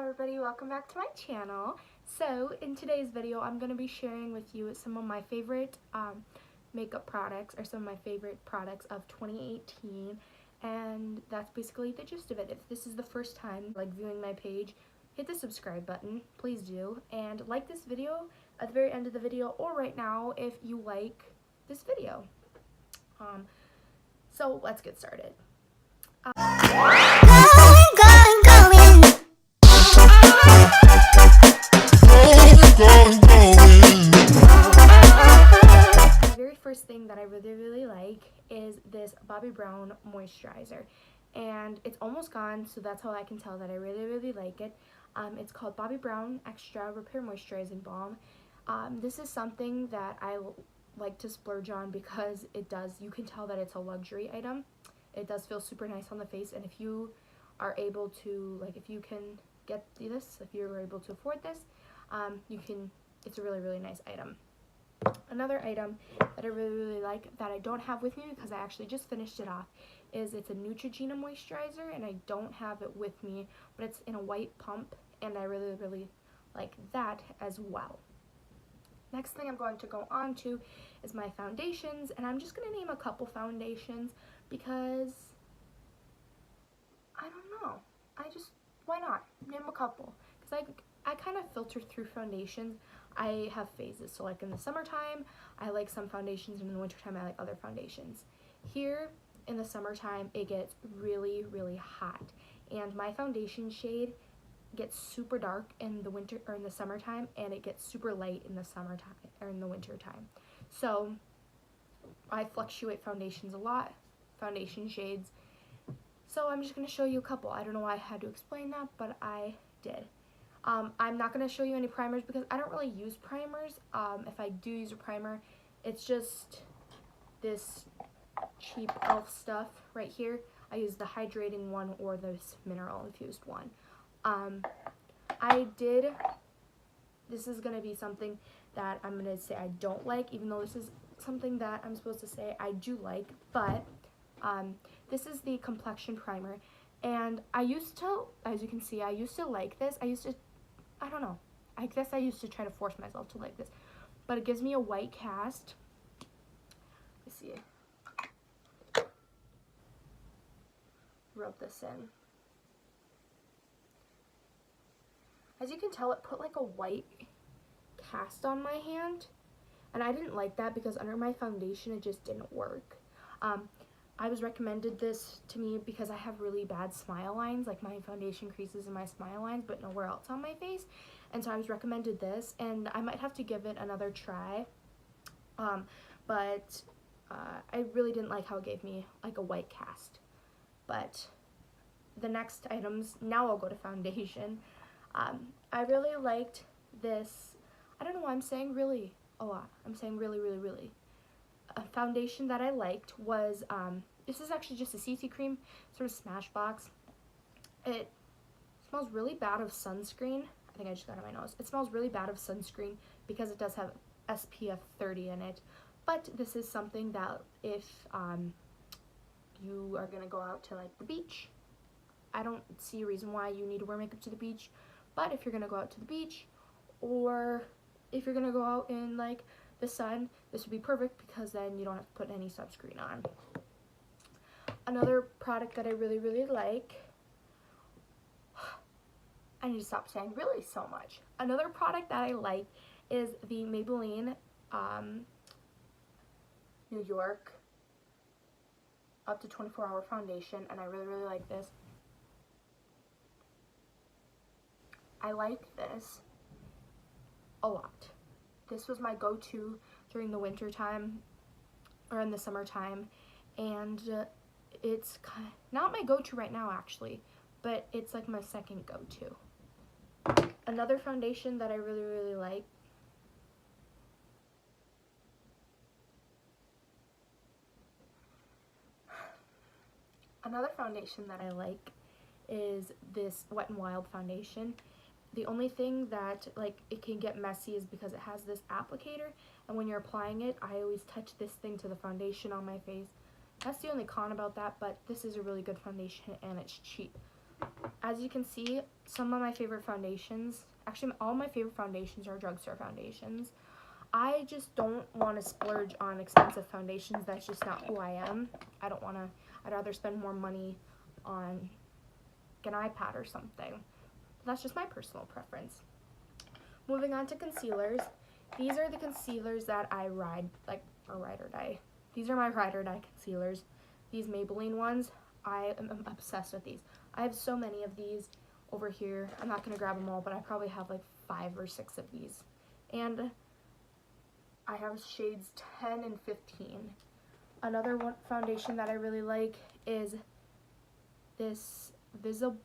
everybody, welcome back to my channel. So in today's video I'm going to be sharing with you some of my favorite makeup products, or some of my favorite products of 2018, and that's basically the gist of it. If this is the first time viewing my page, hit the subscribe button, please do, and like this video at the very end of the video or right now if you like this video. So let's get started. The very first thing that I really like is this Bobbi Brown moisturizer, and it's almost gone, so that's how I can tell that I really like it. It's called Bobbi Brown Extra Repair Moisturizing Balm. This is something that I like to splurge on because you can tell that it's a luxury item. It does feel super nice on the face, and if you are able to, if you can get this, if you're able to afford this, it's a really nice item. Another item that I really like that I don't have with me because I actually just finished it off is it's a Neutrogena moisturizer, and I don't have it with me, but it's in a white pump, and I really like that as well. Next thing I'm going to go on to is my foundations, and I'm just going to name a couple foundations because I don't know. Why not? Name a couple. Because I kind of filter through foundations. I have phases. So in the summertime, I like some foundations, and in the wintertime, I like other foundations. Here in the summertime, it gets really hot. And my foundation shade gets super dark in the winter or in the summertime, and it gets super light in the summertime or in the wintertime. So I fluctuate foundations a lot, foundation shades. So I'm just going to show you a couple. I don't know why I had to explain that, but I did. I'm not going to show you any primers because I don't really use primers. If I do use a primer, it's just this cheap e.l.f. stuff right here. I use the hydrating one or this mineral infused one. This is going to be something that I'm going to say I don't like, even though this is something that I'm supposed to say I do like, but this is the complexion primer, and I used to, as you can see, I used to like this. I don't know, I guess I used to try to force myself to like this, but it gives me a white cast. Let's see. Rub this in. As you can tell, it put a white cast on my hand, and I didn't like that because under my foundation it just didn't work. I was recommended this to me because I have really bad smile lines, my foundation creases in my smile lines but nowhere else on my face, and so I was recommended this, and I might have to give it another try, but I really didn't like how it gave me a white cast. But the next items, now I'll go to foundation. I really liked this. I don't know why I'm saying really a lot. I'm saying really. A foundation that I liked was, this is actually just a CC cream, sort of Smashbox. It smells really bad of sunscreen. I think I just got it on my nose. It smells really bad of sunscreen because it does have SPF 30 in it. But this is something that if you are going to go out to the beach, I don't see a reason why you need to wear makeup to the beach. But if you're going to go out to the beach, or if you're going to go out in the sun, this would be perfect because then you don't have to put any sunscreen on. Another product that I really like, I need to stop saying really so much. Another product that I like is the Maybelline New York up to 24-hour foundation, and I really like this. I like this a lot. This was my go-to during the winter time or in the summertime, and it's not my go-to right now actually, but it's my second go-to. Another foundation that I really like is this Wet n Wild foundation. The only thing that it can get messy is because it has this applicator, and when you're applying it, I always touch this thing to the foundation on my face. That's the only con about that, but this is a really good foundation and it's cheap. as you can see, some of my favorite foundations, actually all my favorite foundations are drugstore foundations. I just don't want to splurge on expensive foundations. That's just not who I am. I don't want to, I'd rather spend more money on an iPad or something. That's just my personal preference. Moving on to concealers. These are the concealers that I ride or die. These are my ride or die concealers. These Maybelline ones, I am obsessed with these. I have so many of these over here. I'm not going to grab them all, but I probably have like 5 or 6 of these. And I have shades 10 and 15. Another one foundation that I really like is this Visible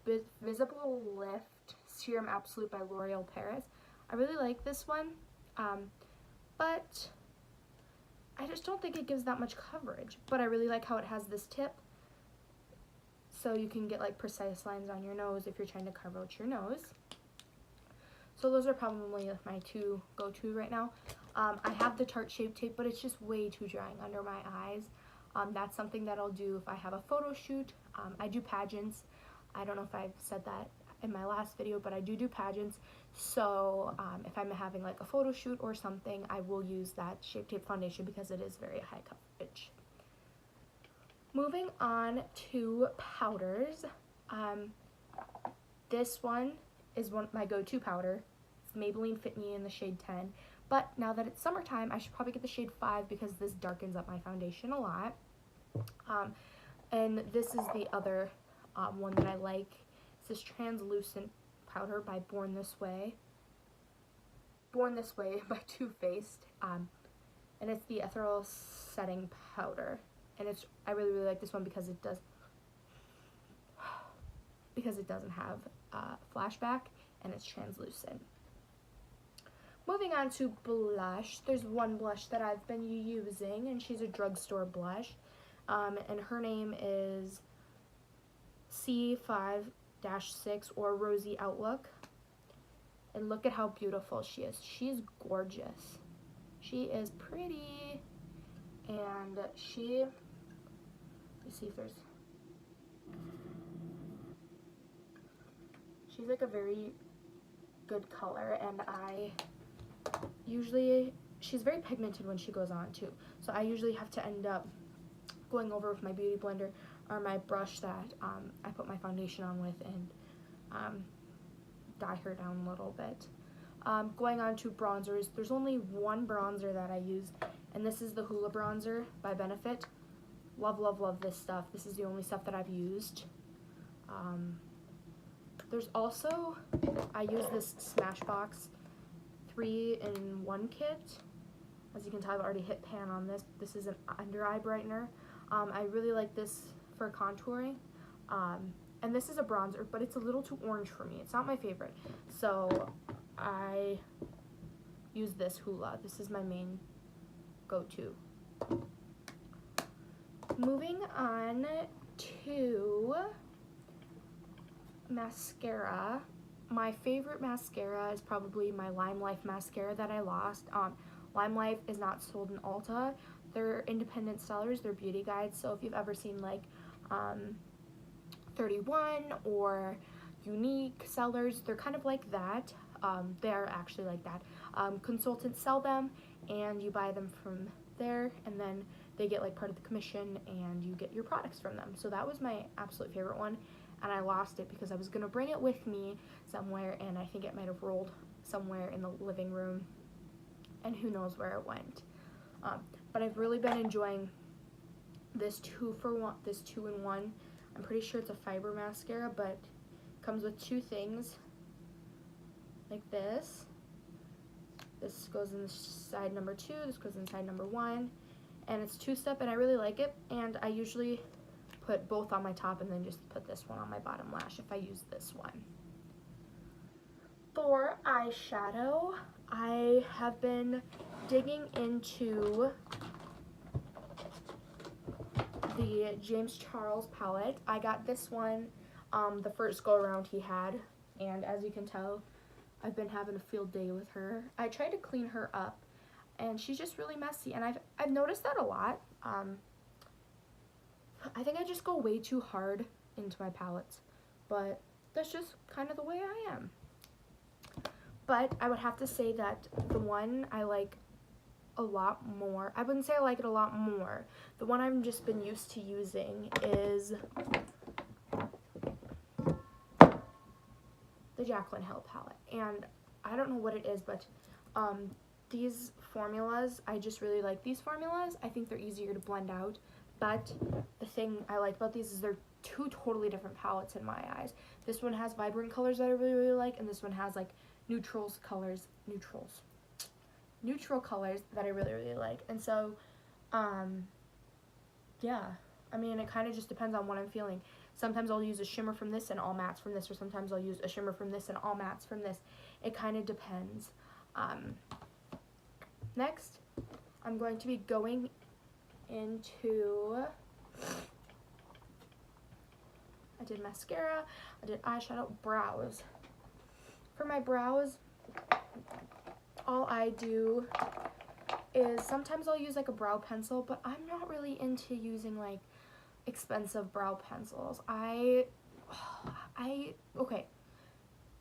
Lift Serum Absolute by L'Oreal Paris. I really like this one, but I just don't think it gives that much coverage. But I really like how it has this tip, so you can get like precise lines on your nose if you're trying to carve out your nose. So those are probably my 2 go-to right now. I have the Tarte Shape Tape, but it's just way too drying under my eyes. That's something that I'll do if I have a photo shoot. I do pageants. I don't know if I've said that in my last video, but I do pageants. So if I'm having like a photo shoot or something, I will use that Shape Tape foundation because it is very high coverage. Moving on to powders. This one is my go-to powder. It's Maybelline Fit Me in the shade 10. But now that it's summertime, I should probably get the shade 5 because this darkens up my foundation a lot. And this is the other one that I like. It's this translucent powder by Born This Way. Born This Way by Too Faced. And it's the Ethereal Setting Powder. And I really, really like this one because it doesn't have flashback and it's translucent. Moving on to blush, there's one blush that I've been using, and she's a drugstore blush, and her name is C5-6 or Rosy Outlook, and look at how beautiful she is. She's gorgeous. She is pretty, and let me see if there's, she's like a very good color, and she's very pigmented when she goes on too, so I usually have to end up going over with my beauty blender or my brush that I put my foundation on with and dye her down a little bit. Going on to bronzers, there's only one bronzer that I use, and this is the Hoola bronzer by Benefit. Love, love, love this stuff. This is the only stuff that I've used. There's also, I use this Smashbox 3-in-1 kit. As you can tell, I've already hit pan on this. This is an under eye brightener. I really like this for contouring. And this is a bronzer, but it's a little too orange for me. It's not my favorite. So I use this Hoola. This is my main go-to. Moving on to mascara. My favorite mascara is probably my Lime Life mascara that I lost. Lime Life is not sold in Ulta. They're independent sellers, they're beauty guides, so if you've ever seen like 31 or Unique sellers, they're kind of like that. They're actually like that. Consultants sell them and you buy them from there, and then they get like part of the commission and you get your products from them. So that was my absolute favorite one, and I lost it because I was going to bring it with me somewhere, and I think it might have rolled somewhere in the living room, and who knows where it went. But I've really been enjoying this 2-in-1. I'm pretty sure it's a fiber mascara, but it comes with 2 things like this. This goes inside number 2, this goes inside number 1, and it's 2-step, and I really like it, and I usually put both on my top and then just put this one on my bottom lash if I use this one. For eyeshadow, I have been digging into the James Charles palette. I got this one the first go around he had, and as you can tell, I've been having a field day with her. I tried to clean her up, and she's just really messy, and I've noticed that a lot. I think I just go way too hard into my palettes. but that's just kind of the way I am. But I would have to say that the one I like a lot more, I wouldn't say I like it a lot more, the one I've just been used to using is the Jaclyn Hill palette. And I don't know what it is, but these formulas, I just really like these formulas. I think they're easier to blend out, but the thing I like about these is they're two totally different palettes in my eyes. This one has vibrant colors that I really, really like, and this one has like neutral colors that I really, really like. And so, yeah, I mean, it kind of just depends on what I'm feeling. Sometimes I'll use a shimmer from this and all mattes from this, or sometimes I'll use a shimmer from this and all mattes from this. It kind of depends. Next, I'm going to be going into, I did mascara, I did eyeshadow, brows. For my brows, all I do is sometimes I'll use like a brow pencil, but I'm not really into using like expensive brow pencils. Okay,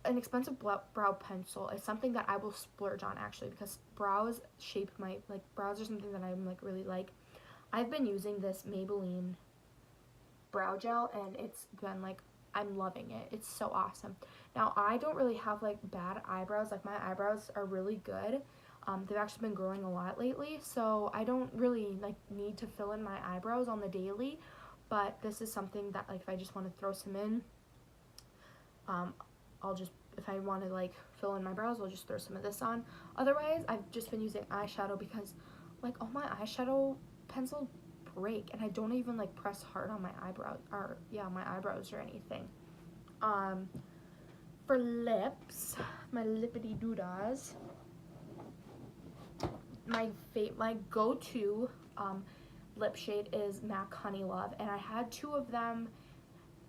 an expensive brow pencil is something that I will splurge on actually, because brows shape my, like, brows are something that I'm like really like. I've been using this Maybelline brow gel and it's been like, I'm loving it. It's so awesome. Now, I don't really have like bad eyebrows. Like, my eyebrows are really good. They've actually been growing a lot lately, so I don't really like need to fill in my eyebrows on the daily, but this is something that, like, if I just want to throw some in, I'll just, if I want to like fill in my brows, I'll just throw some of this on. Otherwise, I've just been using eyeshadow because like all my eyeshadow pencils break, and I don't even like press hard on my eyebrows, or yeah, my eyebrows or anything. For lips, my lippity doodah, my go-to lip shade is MAC Honey Love, and I had two of them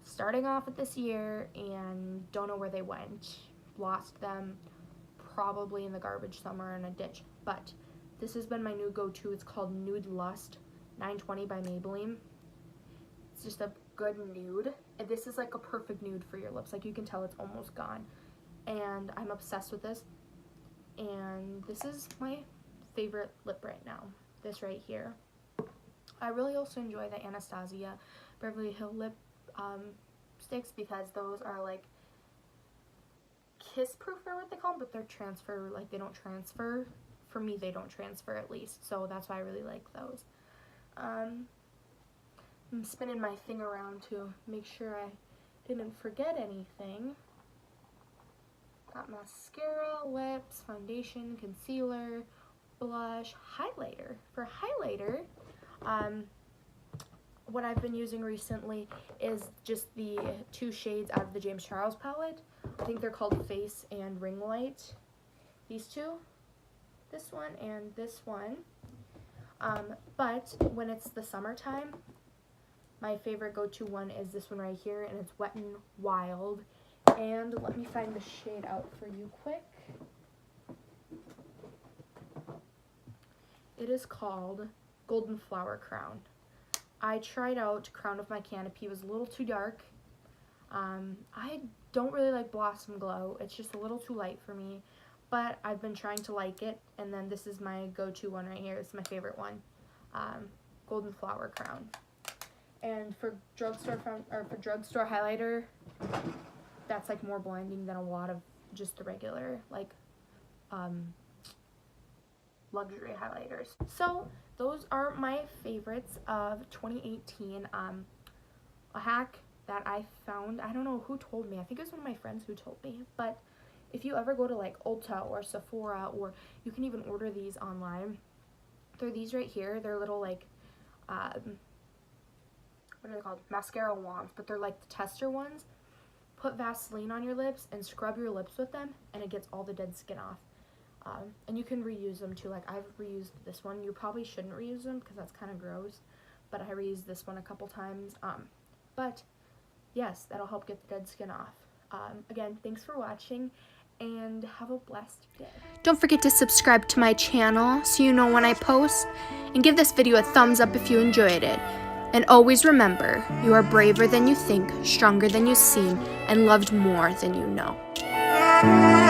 starting off with this year and don't know where they went. Lost them probably in the garbage somewhere in a ditch. But this has been my new go-to. It's called Nude Lust 920 by Maybelline. It's just a good nude. And this is like a perfect nude for your lips. Like, you can tell it's almost gone. And I'm obsessed with this. And this is my favorite lip right now. This right here. I really also enjoy the Anastasia Beverly Hills lip sticks, because those are like kiss proof, or what they call them, but they're transfer, like, they don't transfer. For me, they don't transfer, at least, so that's why I really like those. I'm spinning my thing around to make sure I didn't forget anything. Got mascara, lips, foundation, concealer, blush, highlighter. For highlighter, what I've been using recently is just the two shades out of the James Charles palette. I think they're called Face and Ring Light. These two. This one and this one. But when it's the summertime, my favorite go-to one is this one right here, and it's Wet n Wild. And let me find the shade out for you quick. It is called Golden Flower Crown. I tried out Crown of My Canopy. It was a little too dark. I don't really like Blossom Glow. It's just a little too light for me. But I've been trying to like it. And then this is my go-to one right here. This is my favorite one. Golden Flower Crown. And for drugstore highlighter, that's like more blinding than a lot of just the regular like luxury highlighters. So those are my favorites of 2018. A hack that I found, I don't know who told me, I think it was one of my friends who told me, but if you ever go to like Ulta or Sephora, or you can even order these online, they're these right here. They're little like what are they called? Mascara wands, but they're like the tester ones. Put Vaseline on your lips and scrub your lips with them, and it gets all the dead skin off. And you can reuse them too. Like, I've reused this one. You probably shouldn't reuse them because that's kind of gross, but I reused this one a couple times. But yes, that'll help get the dead skin off. Again, thanks for watching, and have a blessed day. Don't forget to subscribe to my channel so you know when I post, and give this video a thumbs up if you enjoyed it. And always remember, you are braver than you think, stronger than you seem, and loved more than you know.